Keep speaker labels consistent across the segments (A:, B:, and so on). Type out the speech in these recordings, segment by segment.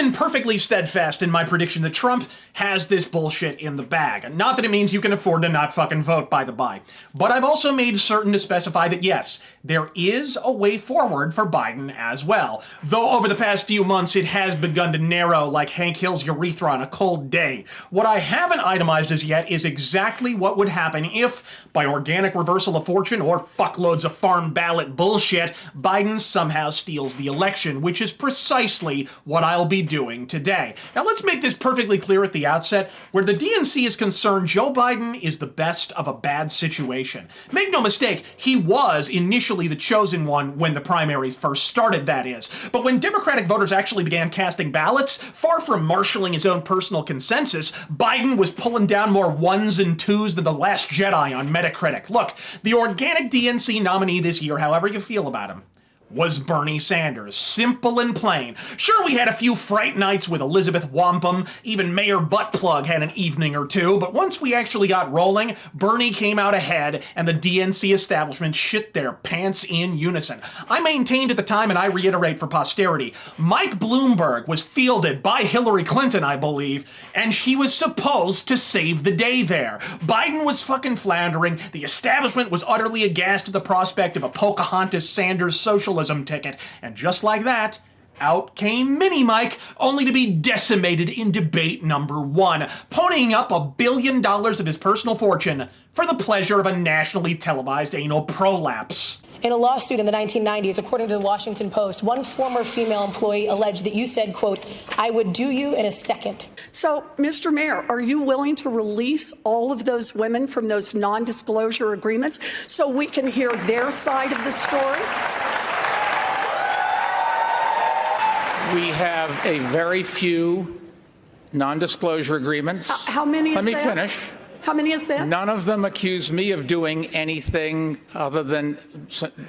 A: been perfectly steadfast in my prediction that Trump has this bullshit in the bag. Not that it means you can afford to not fucking vote, by the by. But I've also made certain to specify that yes, there is a way forward for Biden as well. Though over the past few months it has begun to narrow like Hank Hill's urethra on a cold day. What I haven't itemized as yet is exactly what would happen if, by organic reversal of fortune or fuckloads of farm ballot bullshit, Biden somehow steals the election, which is precisely what I'll be doing today. Now let's make this perfectly clear at the outset. Where the DNC is concerned, Joe Biden is the best of a bad situation. Make no mistake, he was initially the chosen one when the primaries first started, that is. But when Democratic voters actually began casting ballots, far from marshaling his own personal consensus, Biden was pulling down more ones and twos than the Last Jedi on Metacritic. Look, the organic DNC nominee this year, however you feel about him, was Bernie Sanders. Simple and plain. Sure, we had a few fright nights with Elizabeth Wampum, even Mayor Buttplug had an evening or two, but once we actually got rolling, Bernie came out ahead and the DNC establishment shit their pants in unison. I maintained at the time, and I reiterate for posterity, Mike Bloomberg was fielded by Hillary Clinton, I believe, and she was supposed to save the day there. Biden was fucking floundering, the establishment was utterly aghast at the prospect of a Pocahontas-Sanders socialism ticket, and just like that, out came Mini Mike, only to be decimated in debate number 1, ponying up $1 billion of his personal fortune for the pleasure of a nationally televised anal prolapse.
B: In a lawsuit in the 1990s, according to the Washington Post, one former female employee alleged that you said, quote, "I would do you in a second."
C: So, Mr. Mayor, are you willing to release all of those women from those non-disclosure agreements so we can hear their side of the story?
D: We have a very few non-disclosure agreements.
C: How many is that?
D: Let me finish.
C: How many is that?
D: None of them accuse me of doing anything other than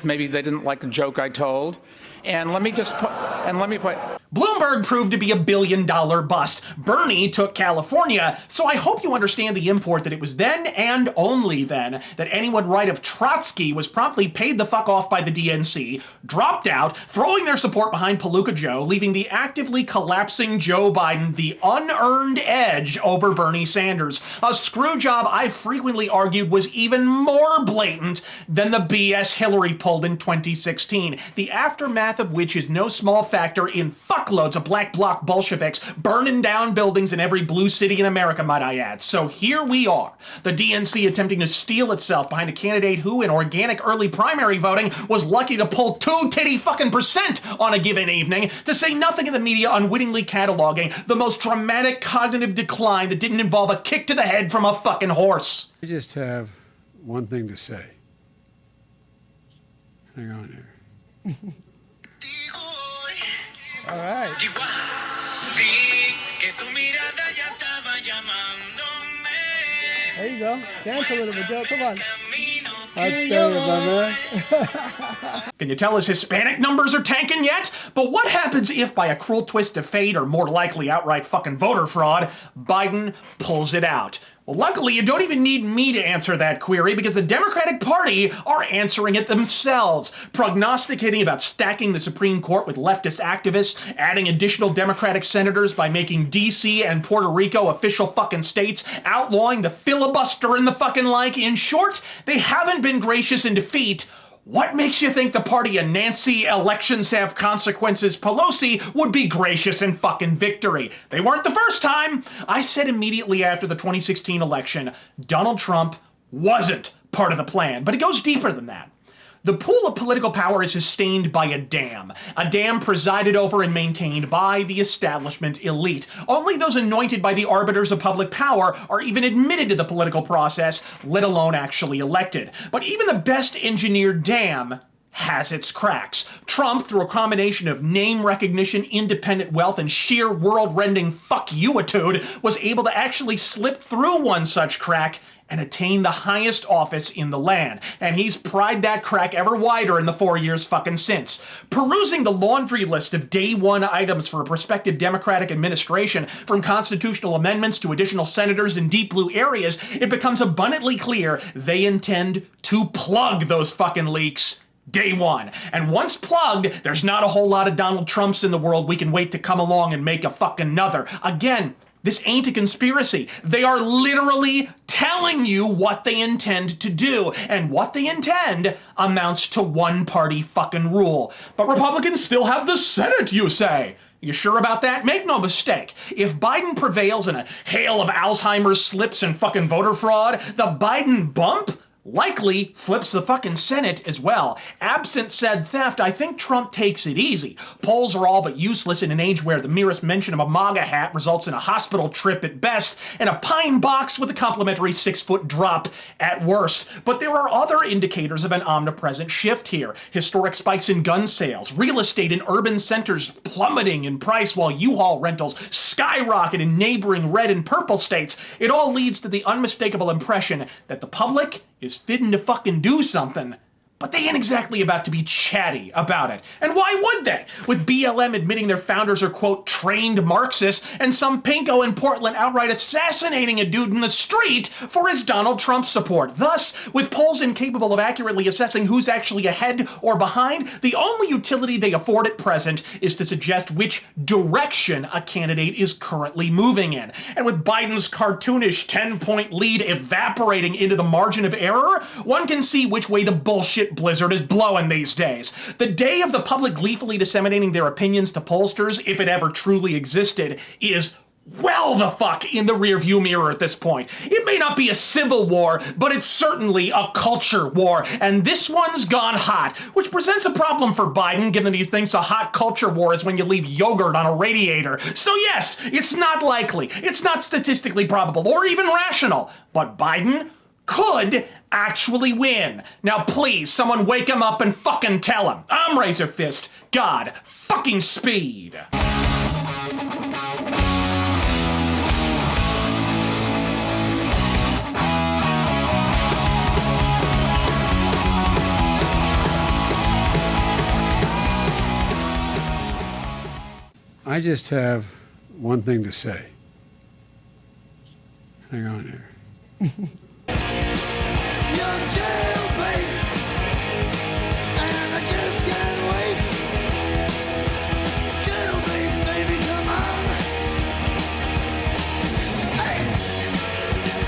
D: maybe they didn't like the joke I told. And let me put.
A: Bloomberg proved to be $1 billion bust. Bernie took California, so I hope you understand the import that it was then and only then that anyone right of Trotsky was promptly paid the fuck off by the DNC, dropped out, throwing their support behind Palooka Joe, leaving the actively collapsing Joe Biden the unearned edge over Bernie Sanders. A screw job I frequently argued was even more blatant than the BS Hillary pulled in 2016, the aftermath of which is no small factor in fuckloads of black bloc Bolsheviks burning down buildings in every blue city in America, might I add. So here we are, the DNC attempting to steel itself behind a candidate who, in organic early primary voting, was lucky to pull 2 titty fucking percent on a given evening, to say nothing of the media unwittingly cataloging the most dramatic cognitive decline that didn't involve a kick to the head from a fucking horse.
E: I just have one thing to say. Hang on here.
F: All right. There you go. Dance a little bit, Joe. Come on.
E: I tell you, my man.
A: Can you tell his Hispanic numbers are tanking yet? But what happens if, by a cruel twist of fate, or more likely outright fucking voter fraud, Biden pulls it out? Well, luckily, you don't even need me to answer that query because the Democratic Party are answering it themselves, prognosticating about stacking the Supreme Court with leftist activists, adding additional Democratic senators by making D.C. and Puerto Rico official fucking states, outlawing the filibuster and the fucking like. In short, they haven't been gracious in defeat. What makes you think the party of Nancy elections have consequences Pelosi would be gracious in fucking victory? They weren't the first time. I said immediately after the 2016 election, Donald Trump wasn't part of the plan, but it goes deeper than that. The pool of political power is sustained by a dam presided over and maintained by the establishment elite. Only those anointed by the arbiters of public power are even admitted to the political process, let alone actually elected. But even the best engineered dam has its cracks. Trump, through a combination of name recognition, independent wealth, and sheer world-rending fuck you-itude, was able to actually slip through one such crack and attain the highest office in the land. And he's pried that crack ever wider in the 4 years fucking since. Perusing the laundry list of day one items for a prospective Democratic administration, from constitutional amendments to additional senators in deep blue areas, it becomes abundantly clear they intend to plug those fucking leaks Day one. And once plugged, there's not a whole lot of Donald Trumps in the world we can wait to come along and make a fucking another. Again, this ain't a conspiracy. They are literally telling you what they intend to do. And what they intend amounts to one-party fucking rule. But Republicans still have the Senate, you say. You sure about that? Make no mistake. If Biden prevails in a hail of Alzheimer's slips and fucking voter fraud, the Biden bump likely flips the fucking Senate as well. Absent said theft, I think Trump takes it easy. Polls are all but useless in an age where the merest mention of a MAGA hat results in a hospital trip at best and a pine box with a complimentary 6-foot drop at worst. But there are other indicators of an omnipresent shift here. Historic spikes in gun sales, real estate in urban centers plummeting in price while U-Haul rentals skyrocket in neighboring red and purple states. It all leads to the unmistakable impression that the public is fitting to fucking do something, but they ain't exactly about to be chatty about it. And why would they? With BLM admitting their founders are, quote, trained Marxists, and some pinko in Portland outright assassinating a dude in the street for his Donald Trump support. Thus, with polls incapable of accurately assessing who's actually ahead or behind, the only utility they afford at present is to suggest which direction a candidate is currently moving in. And with Biden's cartoonish 10-point lead evaporating into the margin of error, one can see which way the bullshit blizzard is blowing these days. The day of the public gleefully disseminating their opinions to pollsters, if it ever truly existed, is well the fuck in the rearview mirror at this point. It may not be a civil war, but it's certainly a culture war, and this one's gone hot, which presents a problem for Biden, given that he thinks a hot culture war is when you leave yogurt on a radiator. So yes, it's not likely, it's not statistically probable, or even rational, but Biden could actually win. Now please, someone wake him up and fucking tell him. I'm Razor Fist. God fucking speed.
E: I just have one thing to say. Hang on here.
G: Young